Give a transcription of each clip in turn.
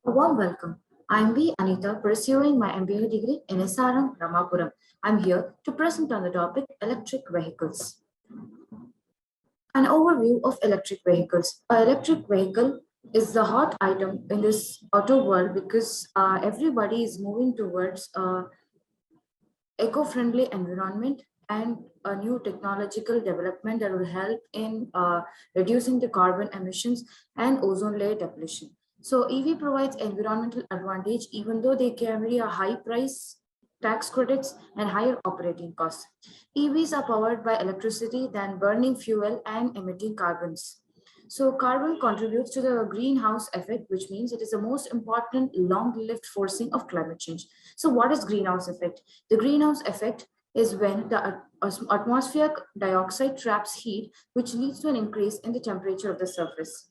A warm welcome. I'm B.Anitha, pursuing my MBA degree in SRM Ramapuram. I'm here to present on the topic electric vehicles. An overview of electric vehicles. An electric vehicle is the hot item in this auto world because everybody is moving towards eco-friendly environment and a new technological development that will help in reducing the carbon emissions and ozone layer depletion. So EV provides environmental advantage even though they carry a high price tax credits and higher operating costs. EVs are powered by electricity than burning fuel and emitting carbons. So carbon contributes to the greenhouse effect, which means it is the most important long-lived forcing of climate change. So what is greenhouse effect? The greenhouse effect is when the atmospheric dioxide traps heat, which leads to an increase in the temperature of the surface.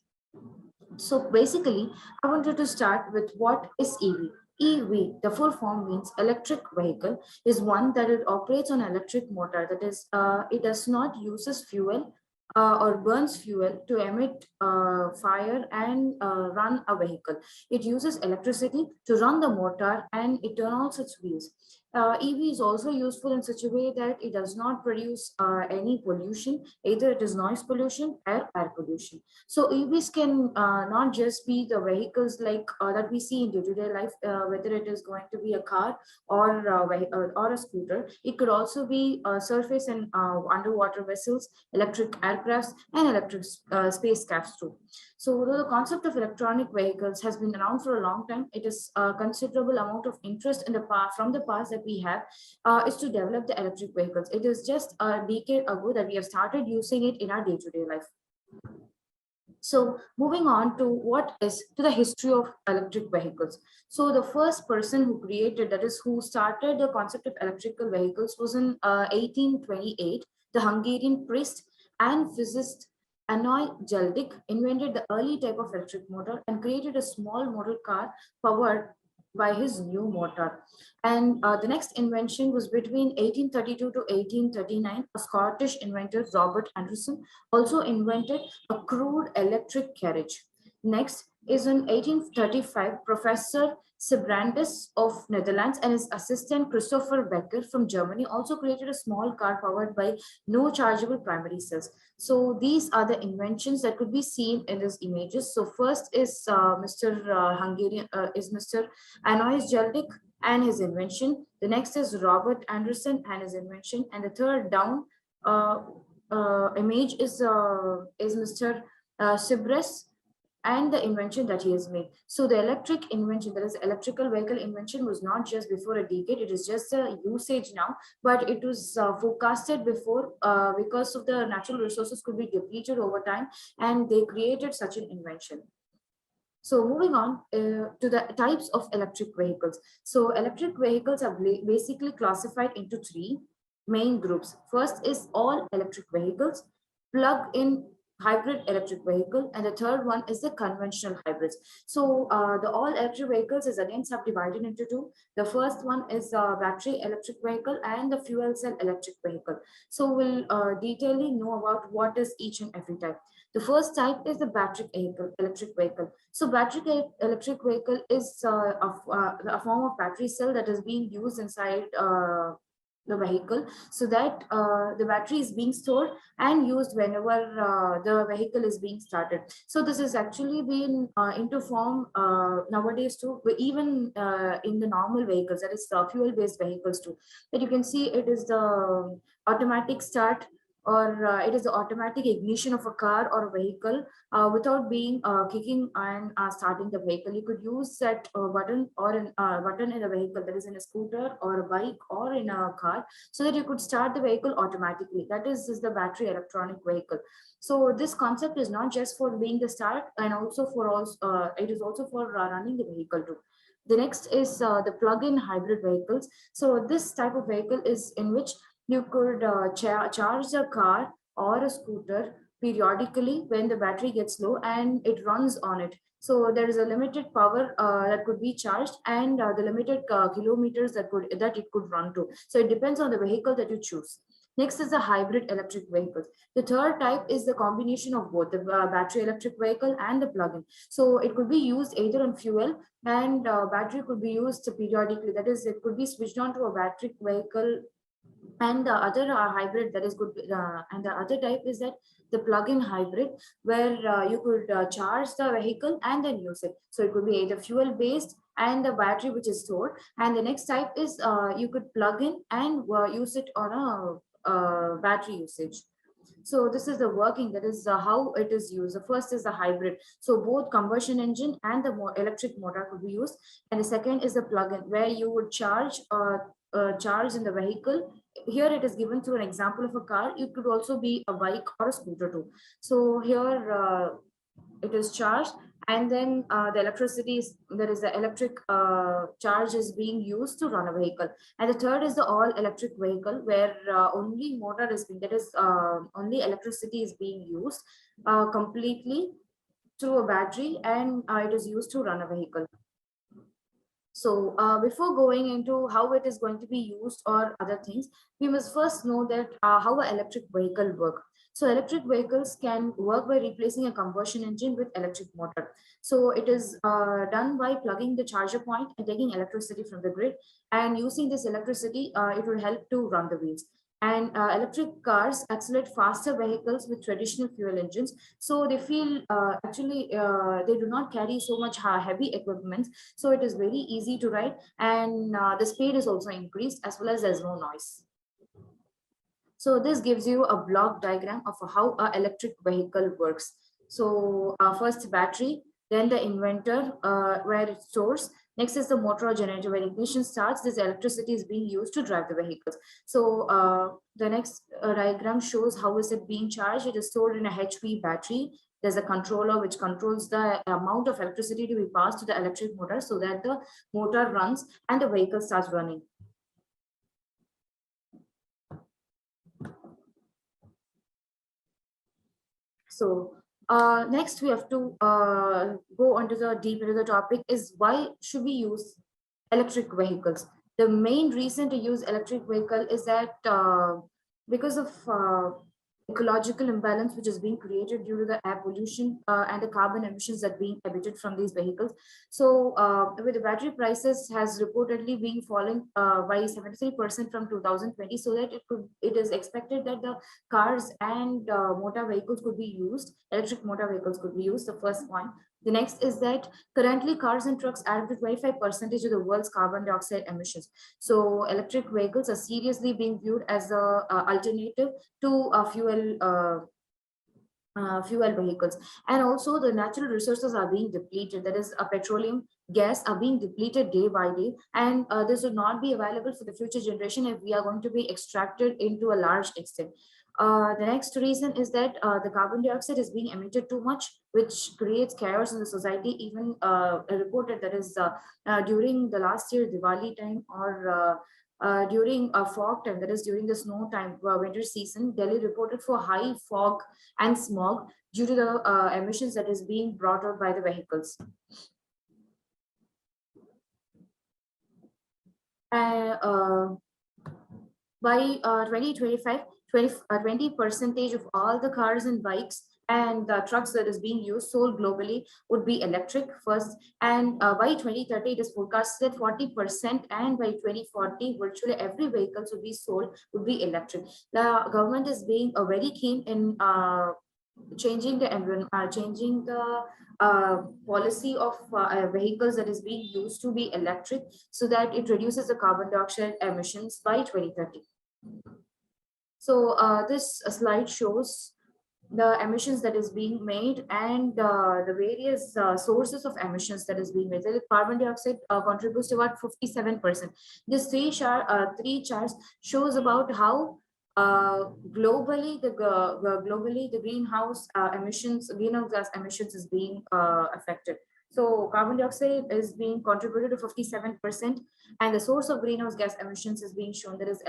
So basically, I wanted to start with what is EV. EV, the full form means electric vehicle, is one that it operates on electric motor. That is, it does not uses fuel or burns fuel to emit fire and run a vehicle. It uses electricity to run the motor and it turns its wheels. EV is also useful in such a way that it does not produce any pollution, either it is noise pollution or air pollution. So EVs can not just be the vehicles like that we see in day-to-day life, whether it is going to be a car or a scooter. It could also be surface and underwater vessels, electric aircrafts, and electric spacecrafts too. So although the concept of electronic vehicles has been around for a long time, it is a considerable amount of interest in the past from the past that we have is to develop the electric vehicles. It is just a decade ago that we have started using it in our day-to-day life. So moving on to what is to the history of electric vehicles. So the first person who created, that is who started the concept of electrical vehicles was in 1828. The Hungarian priest and physicist Annoy Jeldik invented the early type of electric motor and created a small model car powered by his new motor. And the next invention was between 1832 to 1839. A Scottish inventor, Robert Anderson, also invented a crude electric carriage. Next is in 1835, Professor Sibrandus of Netherlands and his assistant Christopher Becker from Germany also created a small car powered by no chargeable primary cells. So these are the inventions that could be seen in these images. So first is Mr. Alois Jeldik and his invention. The next is Robert Anderson and his invention. And the third down image is Mr. Sibres and the invention that he has made. So the electric invention, that is electrical vehicle invention, was not just before a decade, it is just a usage now, but it was forecasted before because of the natural resources could be depleted over time, and they created such an invention. So moving on to the types of electric vehicles. So electric vehicles are basically classified into three main groups. First is all electric vehicles, plug-in hybrid electric vehicle, and the third one is the conventional hybrids. So the all electric vehicles is again subdivided into two. The first one is battery electric vehicle and the fuel cell electric vehicle. So we'll detailedly know about what is each and every type. The first type is the battery electric vehicle. So battery electric vehicle is a form of battery cell that is being used inside the vehicle, so that the battery is being stored and used whenever the vehicle is being started. So this is actually been into form nowadays too, even in the normal vehicles, that is fuel based vehicles too, that you can see it is the automatic start, or it is the automatic ignition of a car or a vehicle without being kicking and starting the vehicle. You could use that button or an button in a vehicle, that is in a scooter or a bike or in a car, so that you could start the vehicle automatically. That is the battery electronic vehicle. So this concept is not just for being the start, and also for it is also for running the vehicle too. The next is the plug-in hybrid vehicles. So this type of vehicle is in which you could charge a car or a scooter periodically when the battery gets low and it runs on it. So there is a limited power that could be charged, and the limited kilometers that it could run to. So it depends on the vehicle that you choose. Next is the hybrid electric vehicles. The third type is the combination of both the battery electric vehicle and the plug-in. So it could be used either on fuel, and battery could be used periodically. That is, it could be switched on to a battery vehicle, and the other hybrid that is good, and the other type is that the plug-in hybrid, where you could charge the vehicle and then use it. So it could be either fuel based and the battery which is stored. And the next type is you could plug in and use it on a battery usage. So this is the working, that is how it is used. The first is the hybrid. So both combustion engine and the electric motor could be used. And the second is the plug-in, where you would charge in the vehicle. Here it is given through an example of a car. It could also be a bike or a scooter too. So here it is charged, and then the electricity is, there is the electric charge is being used to run a vehicle. And the third is the all electric vehicle, where only motor is being, that is only electricity is being used completely through a battery, and it is used to run a vehicle. So before going into how it is going to be used or other things, we must first know that how an electric vehicle work. So electric vehicles can work by replacing a combustion engine with electric motor. So it is done by plugging the charger point and taking electricity from the grid, and using this electricity, it will help to run the wheels. And electric cars accelerate faster vehicles with traditional fuel engines. So they feel actually they do not carry so much heavy equipment, so it is very easy to ride, and the speed is also increased, as well as there's no noise. So this gives you a block diagram of how an electric vehicle works. So first battery, then the inverter where it stores. Next is the motor or generator. When ignition starts, this electricity is being used to drive the vehicles. So the next diagram shows how is it being charged. It is stored in a HV battery. There's a controller which controls the amount of electricity to be passed to the electric motor, so that the motor runs and the vehicle starts running. So next we have to go into the deep into the topic is why should we use electric vehicles. The main reason to use electric vehicle is that because of ecological imbalance which is being created due to the air pollution and the carbon emissions that being emitted from these vehicles. So with the battery prices has reportedly been falling by 73% from 2020, so that it is expected that the cars and motor vehicles could be used, electric motor vehicles could be used, the first point. The next is that currently cars and trucks add up to 25% of the world's carbon dioxide emissions. So electric vehicles are seriously being viewed as a alternative to fuel vehicles. And also the natural resources are being depleted, that is petroleum gas are being depleted day by day, and this will not be available for the future generation if we are going to be extracted into a large extent. The next reason is that the carbon dioxide is being emitted too much, which creates chaos in the society. Even reported that is during the last year Diwali time, or during a fog time, that is during the snow time, winter season, Delhi reported for high fog and smog due to the emissions that is being brought out by the vehicles. By 2025, 20% of all the cars and bikes and the trucks that is being used sold globally would be electric first, and by 2030 it is forecasted 40%, and by 2040 virtually every vehicle would be sold would be electric. The government is being very keen in changing the environment, changing the policy of vehicles that is being used to be electric, so that it reduces the carbon dioxide emissions by 2030. So this slide shows the emissions that is being made, and the various sources of emissions that is being made. The carbon dioxide contributes to about 57%. This three charts shows about how globally the greenhouse gas emissions is being affected. So carbon dioxide is being contributed to 57%, and the source of greenhouse gas emissions is being shown. There is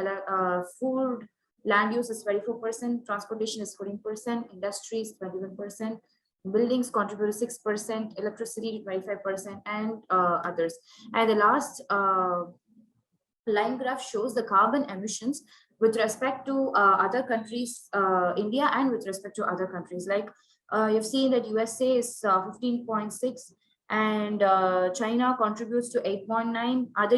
food, land use is 24%, transportation is 14%, industry is 21%, buildings contribute to 6%, electricity to 25%, and others. And the last line graph shows the carbon emissions, with respect to other countries, India, and with respect to other countries. Like you've seen that USA is 15.6, and China contributes to 8.9. Other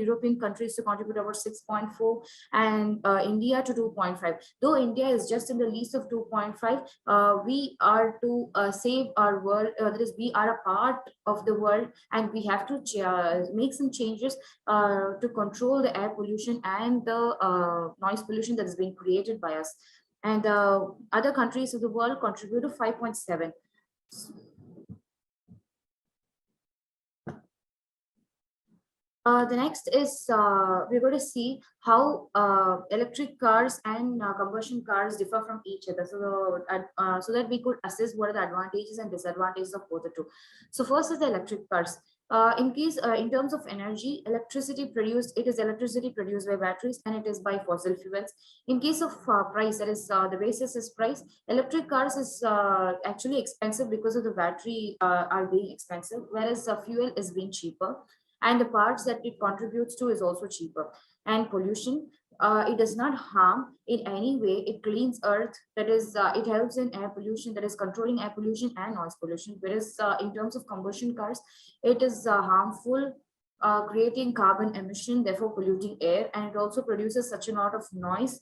European countries to contribute about 6.4, and India to 2.5. Though India is just in the least of 2.5, we are to save our world. That is, we are a part of the world, and we have to make some changes to control the air pollution and the noise pollution that is being created by us. And other countries of the world contribute to 5.7. The next is we're going to see how electric cars and combustion cars differ from each other, so that we could assess what are the advantages and disadvantages of both the two. So first is the electric cars. In terms of energy, it is electricity produced by batteries, and it is by fossil fuels. In case of price, that is the basis is price. Electric cars is actually expensive because of the battery are being expensive, whereas fuel is being cheaper, and the parts that it contributes to is also cheaper. And pollution, it does not harm in any way. It cleans earth, that is it helps in air pollution, that is controlling air pollution and noise pollution. Whereas in terms of combustion cars, it is harmful, creating carbon emission, therefore polluting air, and it also produces such a lot of noise,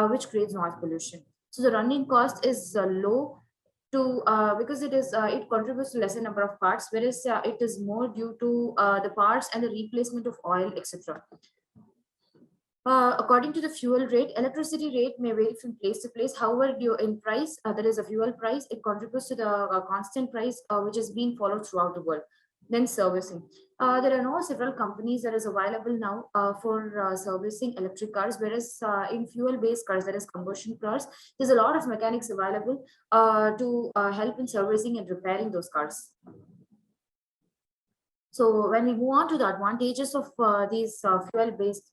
which creates noise pollution. So the running cost is low, to because it contributes to lesser number of parts, whereas it is more due to the parts and the replacement of oil, etc. According to the fuel rate, electricity rate may vary from place to place. However, in price, that is a fuel price, it contributes to the constant price, which is being followed throughout the world. Then servicing. There are now several companies that is available now for servicing electric cars, whereas in fuel-based cars, that is combustion cars, there's a lot of mechanics available to help in servicing and repairing those cars. So when we move on to the advantages of these fuel-based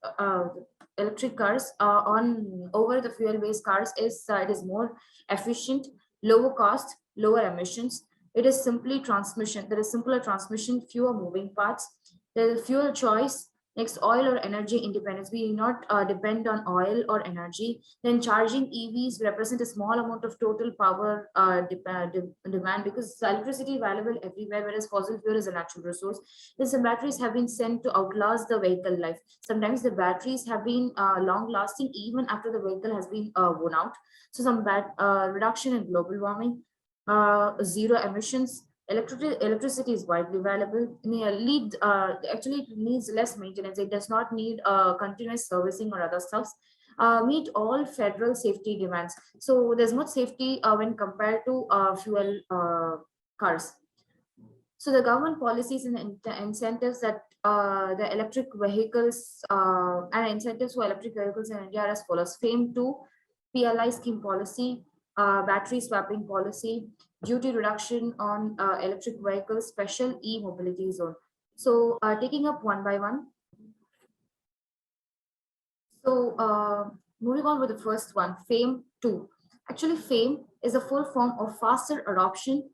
electric cars on over the fuel-based cars is it is more efficient, lower cost, lower emissions. It is simply transmission. There is simpler transmission, fewer moving parts. There is fuel choice. Next, oil or energy independence. We do not depend on oil or energy. Then charging EVs represent a small amount of total power demand, because electricity is available everywhere, whereas fossil fuel is a natural resource. Then some batteries have been sent to outlast the vehicle life. Sometimes the batteries have been long lasting even after the vehicle has been worn out. So some reduction in global warming, zero emissions. Electricity is widely available. Actually, it needs less maintenance. It does not need continuous servicing or other stuff. Meet all federal safety demands. So there's much safety when compared to fuel cars. So the government policies and incentives that the electric vehicles and incentives for electric vehicles in India are as follows: FAME 2, PLI scheme policy, battery swapping policy, duty reduction on electric vehicles, special e-mobility zone. So taking up one by one. So moving on with the first one, FAME 2. Actually, FAME is a full form of faster adoption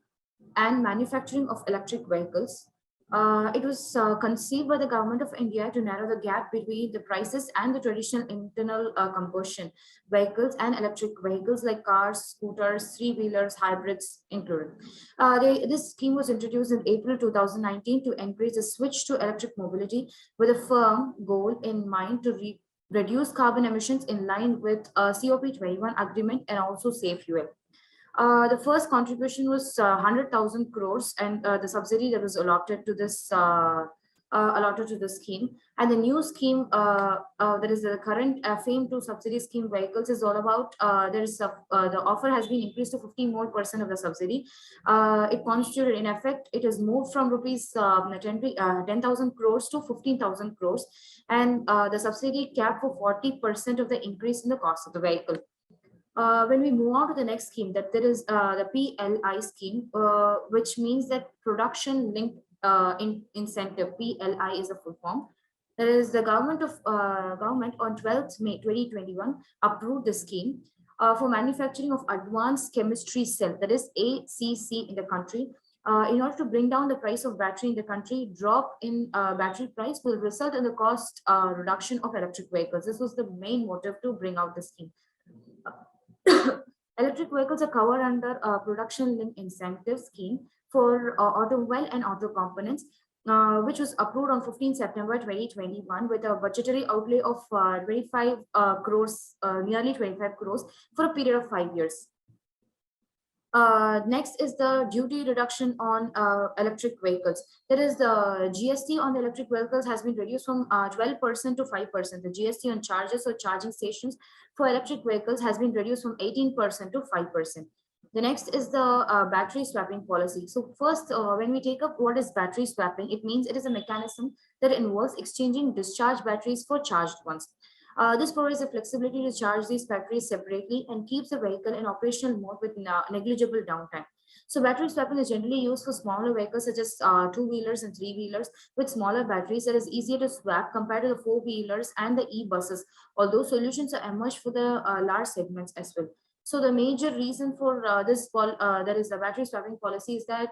and manufacturing of electric vehicles. It was conceived by the government of India to narrow the gap between the prices and the traditional internal combustion vehicles and electric vehicles like cars, scooters, three-wheelers, hybrids included. This scheme was introduced in April 2019 to encourage a switch to electric mobility with a firm goal in mind to reduce carbon emissions in line with COP21 agreement and also save fuel. The first contribution was 100,000 crores, and the subsidy that was allotted to this scheme. And the new scheme, that is the current FAME 2 subsidy scheme vehicles, is all about. The offer has been increased to 15% more of the subsidy. It constituted, in effect, it has moved from rupees 10,000 crores to 15,000 crores, and the subsidy cap for 40% of the increase in the cost of the vehicle. When we move on to the next scheme, that there is the PLI scheme, which means that production linked incentive. PLI is a full form. There is the government on 12th May 2021 approved the scheme for manufacturing of advanced chemistry cell, that is ACC in the country. In order to bring down the price of battery in the country, drop in battery price will result in the cost reduction of electric vehicles. This was the main motive to bring out the scheme. Electric vehicles are covered under a production linked incentive scheme for automobile and auto components, which was approved on 15 September 2021 with a budgetary outlay of 25 crores, nearly 25 crores for a period of 5 years. Next is the duty reduction on electric vehicles. That is, the GST on the electric vehicles has been reduced from 12% to 5%. The GST on charges or charging stations for electric vehicles has been reduced from 18% to 5%. The next is the battery swapping policy. So first, when we take up what is battery swapping, it means it is a mechanism that involves exchanging discharged batteries for charged ones. This provides the flexibility to charge these batteries separately and keeps the vehicle in operational mode with negligible downtime. So battery swapping is generally used for smaller vehicles such as two-wheelers and three-wheelers with smaller batteries that is easier to swap compared to the four-wheelers and the e-buses, although solutions are emerged for the large segments as well. So the major reason for that is the battery swapping policy is that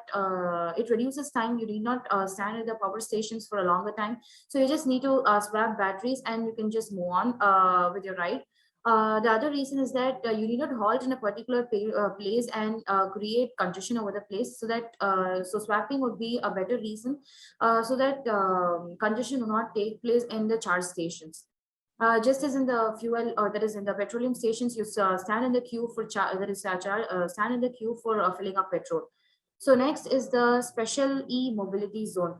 it reduces time. You need not stand at the power stations for a longer time. So you just need to swap batteries and you can just move on with your ride. The other reason is that you need not halt in a particular place and create congestion over the place. So that so swapping would be a better reason so that congestion will not take place in the charge stations. Just as in the fuel, or that is in the petroleum stations, you stand in the queue for stand in the queue for filling up petrol. So next is the special e-mobility zone.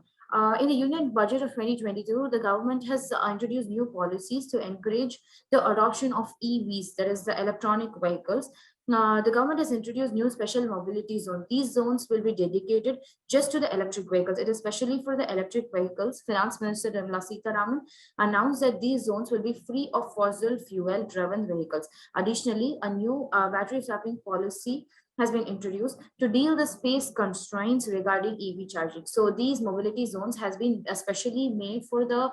In the Union Budget of 2022, the government has introduced new policies to encourage the adoption of EVs, that is the electronic vehicles. The government has introduced new special mobility zone. These zones will be dedicated just to the electric vehicles. It is especially for the electric vehicles. Finance Minister Nirmala Sitharaman announced that these zones will be free of fossil fuel driven vehicles. Additionally, a new battery swapping policy has been introduced to deal the space constraints regarding EV charging. So these mobility zones has been especially made for the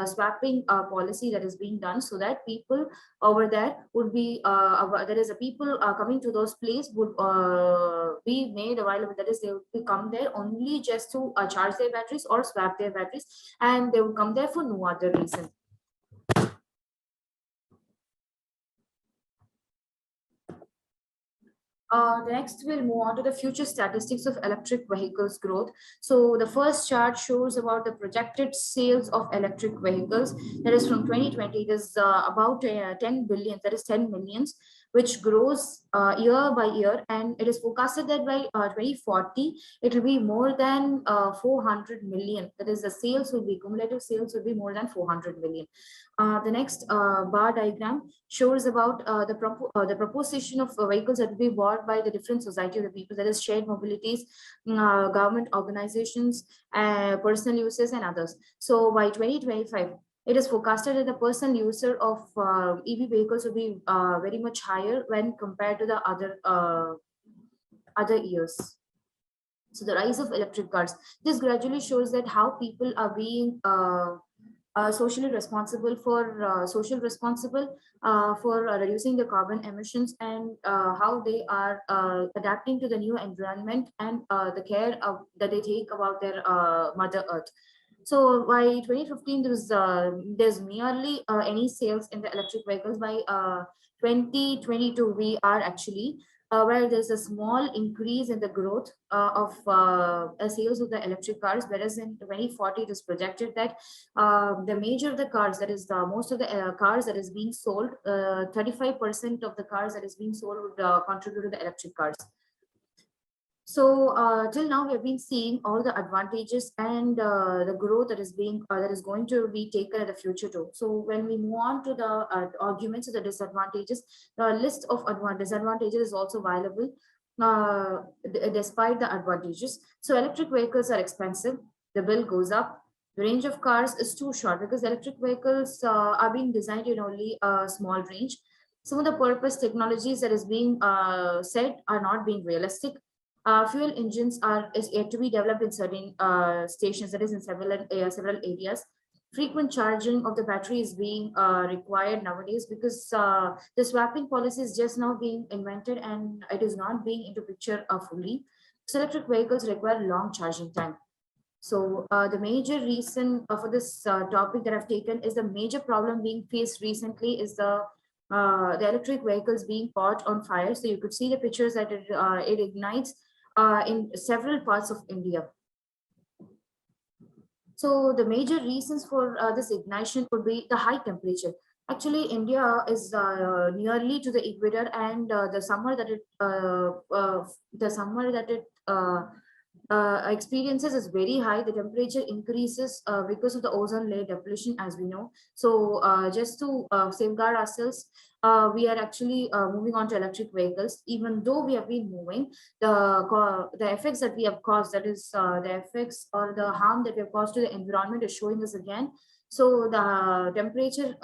swapping policy that is being done, so that people over there would be there is a people coming to those places would be made available. That is, they would come there only just to charge their batteries or swap their batteries, and they would come there for no other reason. Next, we'll move on to the future statistics of electric vehicles growth. So the first chart shows about the projected sales of electric vehicles. That is from 2020, it is about 10 billion, that is 10 millions, which grows year by year. And it is forecasted that by 2040, it will be more than 400 million. That is, the sales will be, cumulative sales will be more than 400 million. The next bar diagram shows about the proposition of vehicles that will be bought by the different society of the people, that is shared mobilities, government organizations, personal uses and others. So by 2025, it is forecasted that the personal user of EV vehicles will be very much higher when compared to the other years. So the rise of electric cars. This gradually shows that how people are being socially responsible for reducing the carbon emissions, and how they are adapting to the new environment, and the care that they take about their mother earth. So by 2015, there's merely any sales in the electric vehicles. By 2022, we are actually where there's a small increase in the growth of sales of the electric cars, whereas in 2040 it is projected that the major of the cars, that is the most of the cars that is being sold, 35% of the cars that is being sold would contribute to the electric cars. So till now, we have been seeing all the advantages and the growth that is going to be taken in the future too. So when we move on to the arguments of the disadvantages, the list of disadvantages is also viable despite the advantages. So electric vehicles are expensive. The bill goes up. The range of cars is too short because electric vehicles are being designed in only a small range. Some of the purpose technologies that is being said are not being realistic. Fuel engines is yet to be developed in certain stations, that is in several areas. Frequent charging of the battery is being required nowadays because the swapping policy is just now being invented and it is not being into picture fully. So electric vehicles require long charging time. So the major reason for this topic that I've taken is the major problem being faced recently is the electric vehicles being caught on fire. So you could see the pictures that it ignites in several parts of India. So the major reasons for this ignition could be the high temperature. Actually, India is nearly to the equator, and the summer that it experiences is very high. The temperature increases because of the ozone layer depletion, as we know. So just to safeguard ourselves, we are actually moving on to electric vehicles. Even though we have been moving, the effects that we have caused, that is the effects or the harm that we have caused to the environment, is showing us again. So the temperature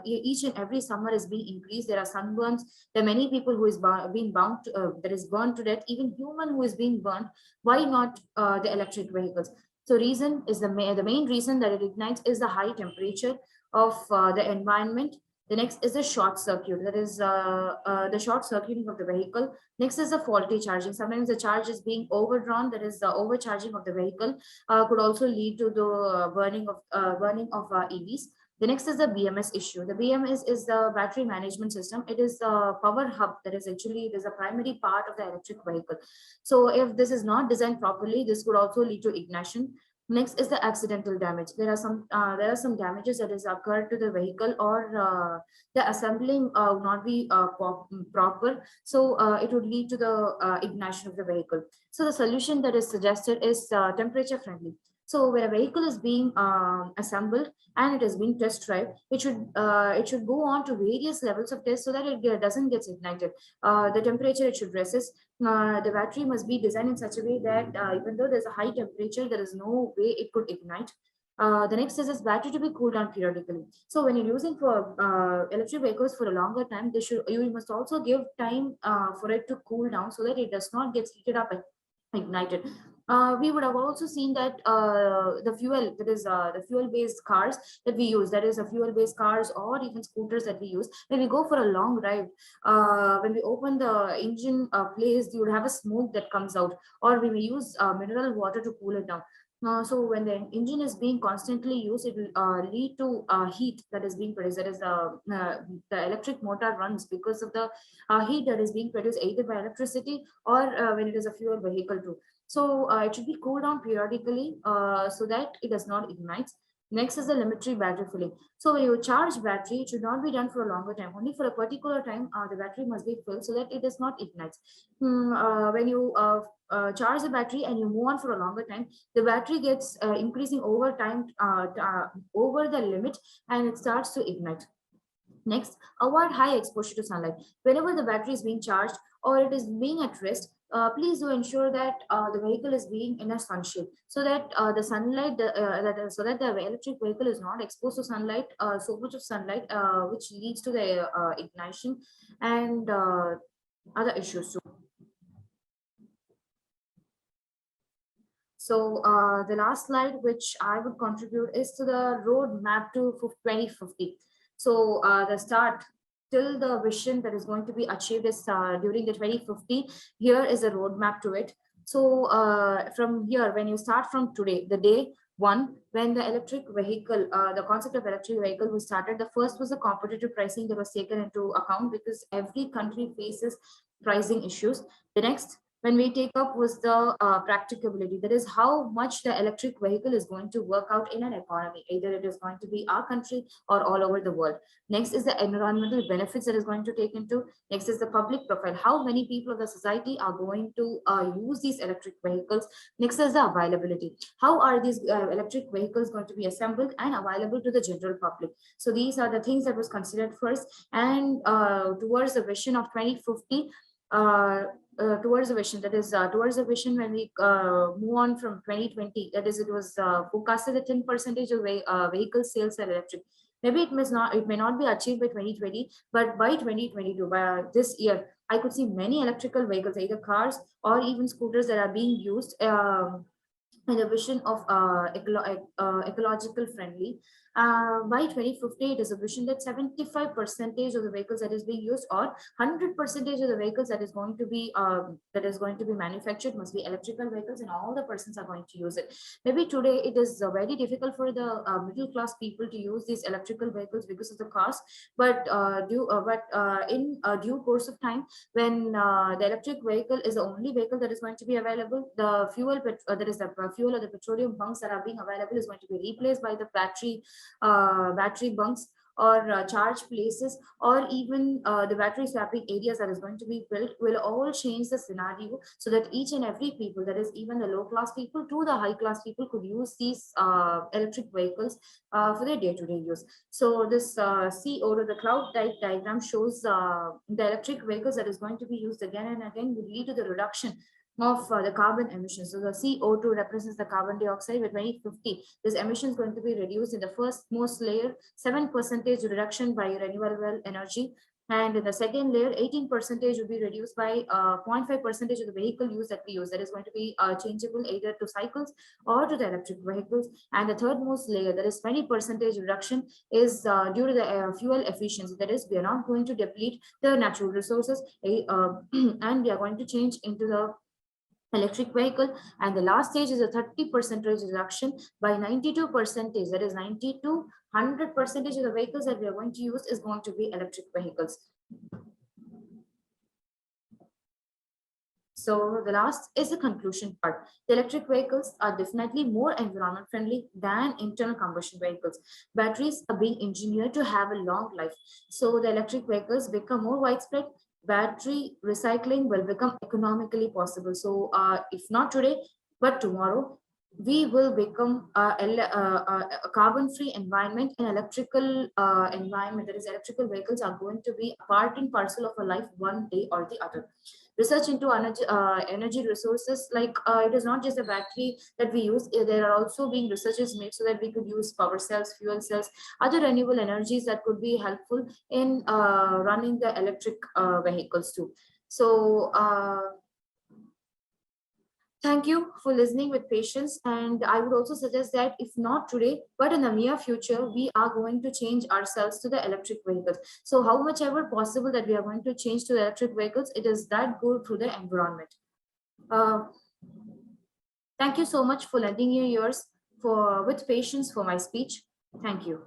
each and every summer is being increased. There are sunburns. There are many people who is being bound to, that is burned to death. Even human who is being burned. Why not the electric vehicles? So reason is the main reason that it ignites is the high temperature of the environment. The next is the short circuit, that is the short circuiting of the vehicle. Next is the faulty charging. Sometimes the charge is being overdrawn, that is the overcharging of the vehicle could also lead to the burning of EVs. The next is the BMS issue. The BMS is the battery management system. It is the power hub that is actually, it is a primary part of the electric vehicle. So if this is not designed properly, this could also lead to ignition. Next is the accidental damage. There are some damages that is occurred to the vehicle, or the assembling not be proper. So it would lead to the ignition of the vehicle. So the solution that is suggested is temperature friendly. So when a vehicle is being assembled and it is being test drive, it should go on to various levels of test so that it doesn't get ignited. The temperature it should resist. The battery must be designed in such a way that even though there's a high temperature, there is no way it could ignite. The next is this battery to be cooled down periodically. So when you're using for electric vehicles for a longer time, you must also give time for it to cool down so that it does not get heated up and ignited. We would have also seen that the fuel, that is the fuel based cars that we use, that is a fuel based cars or even scooters that we use, when we go for a long ride, when we open the engine place, you would have a smoke that comes out, or we may use mineral water to cool it down. So when the engine is being constantly used, it will lead to heat that is being produced. That is the electric motor runs because of the heat that is being produced either by electricity or when it is a fuel vehicle too. So it should be cooled down periodically so that it does not ignite. Next is the limitary battery filling. So when you charge battery, it should not be done for a longer time. Only for a particular time, the battery must be filled so that it does not ignite. When you charge the battery and you move on for a longer time, the battery gets increasing over time, over the limit, and it starts to ignite. Next, avoid high exposure to sunlight. Whenever the battery is being charged or it is being at rest, please do ensure that the vehicle is being in a sunshade, so that the sunlight, so that the electric vehicle is not exposed to sunlight, so much of sunlight, which leads to the ignition and other issues too. So the last slide which I would contribute is to the roadmap to 2050. So the start till the vision that is going to be achieved is during the 2050. Here is a roadmap to it. So from here, when you start from today, the day one, when the electric vehicle, the concept of electric vehicle was started, the first was the competitive pricing that was taken into account because every country faces pricing issues. The next, when we take up, was the practicability, that is how much the electric vehicle is going to work out in an economy, either it is going to be our country or all over the world. Next is the environmental benefits that is going to take into. Next is the public profile, how many people of the society are going to use these electric vehicles. Next is the availability, how are these electric vehicles going to be assembled and available to the general public. So these are the things that was considered first, and towards the vision of 2050, towards the vision, that is towards the vision, when we move on from 2020, that is it was forecasted that 10% of vehicle sales are electric. Maybe it may not be achieved by 2020, but by 2022, by this year, I could see many electrical vehicles, either cars or even scooters, that are being used in a vision of ecological friendly. By 2050, it is a vision that 75% of the vehicles that is being used, or 100% of the vehicles that is going to be manufactured must be electrical vehicles, and all the persons are going to use it. Maybe today it is very difficult for the middle class people to use these electrical vehicles because of the cost, but in due course of time, when the electric vehicle is the only vehicle that is going to be available, the that is the fuel or the petroleum bunks that are being available is going to be replaced by the battery bunks, or charge places, or even the battery swapping areas that is going to be built, will all change the scenario, so that each and every people, that is even the low class people to the high class people, could use these electric vehicles for their day-to-day use. So this CO, or the cloud type diagram, shows the electric vehicles that is going to be used again and again would lead to the reduction of the carbon emissions. So the CO2 represents the carbon dioxide. By 2050, this emission is going to be reduced in the first most layer, 7% reduction by renewable energy. And in the second layer, 18% will be reduced by 0.5% of the vehicle use that we use. That is going to be changeable either to cycles or to the electric vehicles. And the third most layer, that is 20% reduction, is due to the fuel efficiency. That is, we are not going to deplete the natural resources, and we are going to change into the electric vehicle. And the last stage is a 30% reduction by 92%. That is 90 to 100% of the vehicles that we are going to use is going to be electric vehicles. So the last is the conclusion part. The electric vehicles are definitely more environment friendly than internal combustion vehicles. Batteries are being engineered to have a long life. So the electric vehicles become more widespread. Battery recycling will become economically possible. So if not today, but tomorrow, we will become a carbon-free environment, an electrical environment. That is, electrical vehicles are going to be a part and parcel of our life one day or the other. Research into energy resources, like it is not just a battery that we use. There are also being researches made so that we could use power cells, fuel cells, other renewable energies that could be helpful in running the electric vehicles too. So thank you for listening with patience. And I would also suggest that if not today, but in the near future, we are going to change ourselves to the electric vehicles. So how much ever possible that we are going to change to the electric vehicles, it is that good through the environment. Thank you so much for lending your ears with patience for my speech. Thank you.